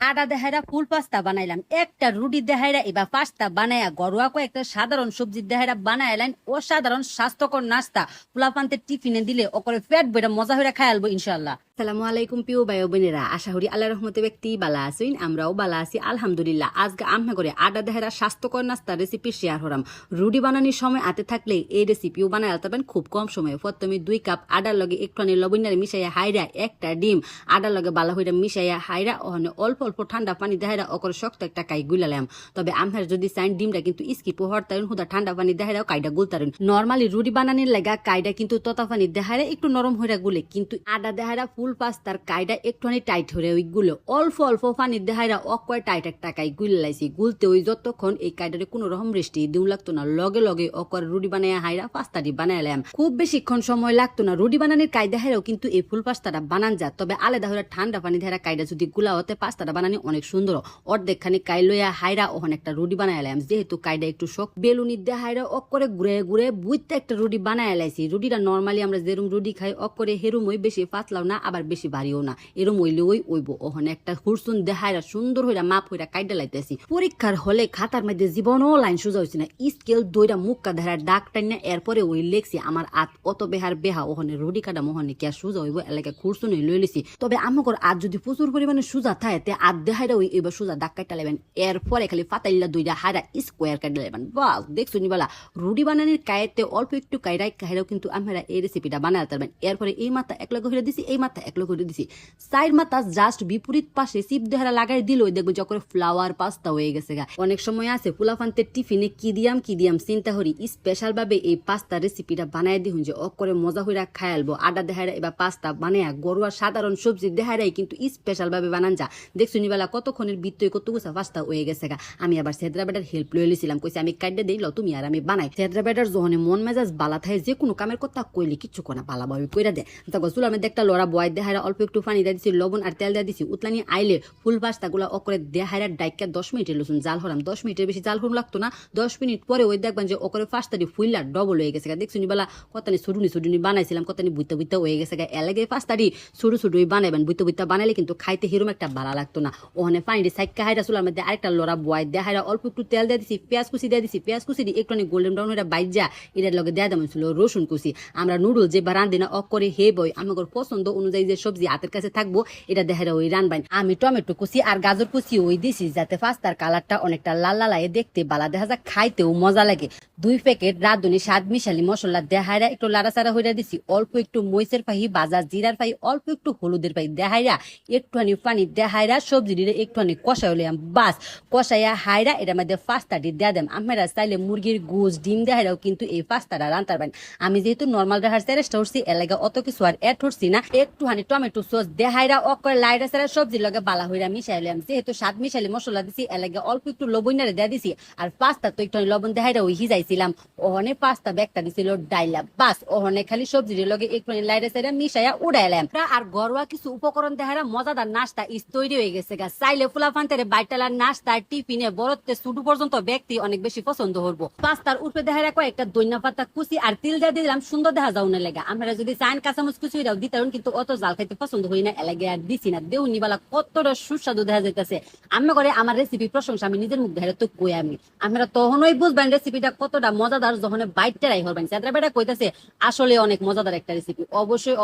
আটা দেহাইরা ফুল পাস্তা বানাইলাম, একটা রুটি দেহাইরা এবার পাস্তা বানাইয়া ঘরোয়া কয়েকটা সাধারণ সবজি দেহাইরা বানাইলাম। অসাধারণ স্বাস্থ্যকর নাস্তা পোলাপান্তের টিফিনে দিলে ওকরে পেট বইটা মজা হইরা খাই আলবো ইনশাল্লাহ। আসসালামু আলাইকুম প্রিয় ভাই বোনেরা, আশা করি আল্লাহর রহমতে ব্যক্তি বালা আছেন, আমরাও বালা আছি আলহামদুলিল্লাহ। আজকে আমরা করে আটা দেহারা স্বাস্থ্যকর নাস্তা রেসিপি শেয়ার হলাম। রুটি বানানোর সময় আতে থাকলে এই রেসিপিও বানাই আলতাবেন খুব কম সময়ে। প্রথমে 2 কাপ আটার লগে একটুখানি লবণারে মিশাইয়া হাইরা একটা ডিম আটার লগে বালা হইরা মিশাইয়া হাইরা ওখানে অল্প অল্প ঠান্ডা পানি দেহাইরা ওকর শক্ত একটা কাই গুলালাম। তবে আমরা যদি চাইন ডিমটা কিন্তু স্কিপ হরতারেন, হুদা ঠান্ডা পানি দেহাইরাও কাইটা গুলতারেন। নর্মালি রুটি বানানোর লাগা কাইটা কিন্তু ততা পানি দেহাইরা একটু নরম হইরা গুলে, কিন্তু আটা দেহাইরা ফুল পাস্তার কাইটা একটুখানি টাইট হয়ে ওই গুলো অল্প অল্প পানি দেহাইরা অকয় টাইট একটা কাই গুলাইছি। গুলতে ওই যতক্ষণ এই কাইটারে কোনো রকম রেস্টি দিউ লাগতো না, লগে লগে অকর রুটি বানাইয়া হাইরা পাস্তাটি বানাইলাম। খুব বেশিক্ষণ সময় লাগতো না। রুটি বানানোর কায়দা হেরাও কিন্তু এই ফুল পাস্তাটা বানান যা, তবে আলাদা হয়ে ঠান্ডা পানি দেহারা কাইডা যদি গুলা হতে পাস্তাটা বানানি অনেক সুন্দর। অর্ধেকখানি কাই লইয়া হাইরা ওখানে একটা রুটি বানাইলাম। যেহেতু কাইডা একটু শখ বেলুনি দিয়ে হাইরা অক করে ঘুরে ঘুরে বুঝতে একটা রুটি বানাই লাইছি। রুটিটা নর্মালি আমরা যেরুম রুটি খাই অক করে হেরুম ওই বেশি পাতলাও না আবার বেশি ভারীও না, এরম হইলে ওই ওইব। ওখানে একটা হুরসুন দেহাইরা সুন্দর হইরা মাপ হইরা কাইডা লাইতেছি। পরীক্ষার হলে খাতার মধ্যে জীবনও লাইন সোজা হয়েছে না, স্কেল দইরা মুক্কা দেহারা ডাক টাইনা এরপরে ওই লেখছি আমার আত অত বেহার বেহা। ওখানে রুটি কাটা মোহনে কে সোজা হইব এলাকা খুরসুন লই লিছি। তবে আমাকে আজ যদি প্রচুর পরিমাণে সোজা থাকে তে আত দেহাইরা ওই এবার সোজা ডাক কাটা লেবেন। এরপরে খালি ফাতাইল্লা দইরা হাইরা স্কোয়ার কাটা লেবেন। বাস দেখছো নিবালা রুটি বানানির কায়েতে অল্প একটু কাইরাই কাহিরাও কিন্তু আমরা এই রেসিপিটা বানাতে পারবেন। এরপরে এই মাথা এক লগে হইরা দিছি, এই মাথা এক লগে হইরা দিছি, সাইড মাথা জাস্ট বিপরীত পাশে সিপ দেহারা লাগাই দিল। ওই দেখবো যখন ফ্লাওয়ার পাস্তা হয়ে গেছে গা। অনেক সময় আছে পোলাপান্তের টিফিনে কি দিয়াম চিন্তা করি স্পেশাল ভাবে এই পাস্তা রেসিপিটা বানাই দিহুন যে অক করে মজা হইরা খাই আলবো। আডা দেহারা এবার পাস্তা বানায়া গরুয়া সাধারণ সবজি দেহারাই কিন্তু স্পেশাল ভাবে বানান যা। দেখছো নিবেলা কতক্ষণের ভিতরে কত গুছা পাস্তা হয়ে গেছে গা। আমি আবার সেদ্রা বেটার হেল্প লই লিছিলাম, কইছি আমি কাইডা দিল তুমি আর আমি বানাই। সেদ্রা বেটার যখন মন মেজাজ বালা থাকে যে কোনো কামের কথা কইলে কিচ্ছু কোনা বালা ভাবে কইরা দে। তখন চুলার মধ্যে একটা লড়া বয় দেহারা অল্প একটু পানি দিয়ে দিছি, লবণ আর তেল দিয়ে দিছি। উতলানি আইলে ফুল পাস্তা গুলা অকরে দেহারা ডাইকা 10 মিনিটের লসুন জাল হলাম। 10 মিনিটের বেশি জাল হরম লাগতো না। 10 মিনিট পরে ওই দেখবেন যে ওকরে পাস্তাটি ফুইলা ডবল হয়ে গেছে গা। দেখছো নিবেলা কতনি ছুটুনি বানাইছিলাম, কতনি বুইতা বুইতা হয়ে গেছে গা। এলাগে পাস্তাটি ছুটুই বানাইবেন, বুইতা বুইতা বানাইলে কিন্তু খাইতে হিরম একটা ভালো লাগতো না। ওখানে পানিটি সাইকা হাইরা চুলার মধ্যে আরেকটা লড়া বয় দেহারা অল্প একটু তেল দিয়ে দিছি, পেঁয়াজ কুচি দিয়ে দিছি। পেঁয়াজ কুচি দিয়ে একটু গোল্ডেন ব্রাউন হয়ে বাইজা এটার লগে দেয়া দেওয়া ছিল রসুন কুচি। আমরা নুডল যে বা রান্ধি না অক করে হে বই আমার পছন্দ অনুযায়ী যে সবজি হাতের কাছে থাকবো এটা দেহারা ওই রানবাইন। আমি টমেটো কুচি আর গাজর কুচি ওই দিছি যাতে পাস্তার কালারটা অনেকটা লাল লালায় দেখতে বালা দেখা যায়, খাইতেও মজা লাগে। 2 প্যাকেট রাঁধুনি স্বাদ মিশালি মশলা দেহাইরা একটু লাড়াচাড়া হইরা দিছি। অল্প একটু মরিচের পাহি, বাজার জিরার পাহি, অল্প একটু হলুদের পাহি দেহাইরা একটুখানি পানি দেহাইরা সবজি দিলে একটুখানি কষাই হইলাম। বাস কষাইয়া হাইরা এটার মধ্যে পাস্তাটি দেয়া দেন। আপনারা চাইলে মুরগির গোস ডিম দেহাইরাও কিন্তু এই পাস্তাটা রান্তার পারেন। আমি যেহেতু নর্মাল রাখার চেষ্টা করছি এলাকা অত কিছু আর এড করছি না। একটুখানি টমেটো সস দেহাইরা অকরে লাইরা সারা সবজির লগে বালা হইরা মিশাইলাম। যেহেতু স্বাদ মিশালি মশলা দিছি এলাকা অল্প একটু লবণারে দেয়া দিছি। আর পাস্তা তো একটু লবণ দেহাইরা ওই হিজাইছিলাম। ওহনে পাস্তা ব্যাগটা দিছিল ডাইলা। বাস ওহনে খালি সবজির লগে একটু লাইরা সারা মিশাইয়া উড়াইলাম। আর ঘরোয়া কিছু উপকরণ দেহারা মজাদার নাস্তা তৈরি হয়ে গেছে গা। চাইলে ফুলাফান্তের বাইটালার নাস্তা টিফিনে বড়তে ছুটু পর্যন্ত ব্যক্তি অনেক বেশি পছন্দ করবো। পাস্তার উপরে দেহারা কয়েকটা দইনা পাতা কুচি আর তিল দিয়ে দিলাম, সুন্দর দেখা যাও না লেগা। আমরা যদি চাইন কাঁচামচ কুচি দিতে কিন্তু অত জাল খাইতে পছন্দ হই না এলাগে আর দিছি না। দেউ নিবালা কতটা সুস্বাদু দেখা যাইতেছে। আমি করে আমার রেসিপি প্রশংসা আমি নিজের মুখ ধরে তো কই আমি। আমরা তখনই বুঝবেন রেসিপিটা কতটা মজাদার যখন বাইটটারাই হবেন। সেটা বেটা কইতাছে আসলে অনেক মজাদার একটা রেসিপি।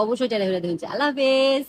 অবশ্যই টেরা হয়ে দেখুন। আল্লাহ হাফেজ।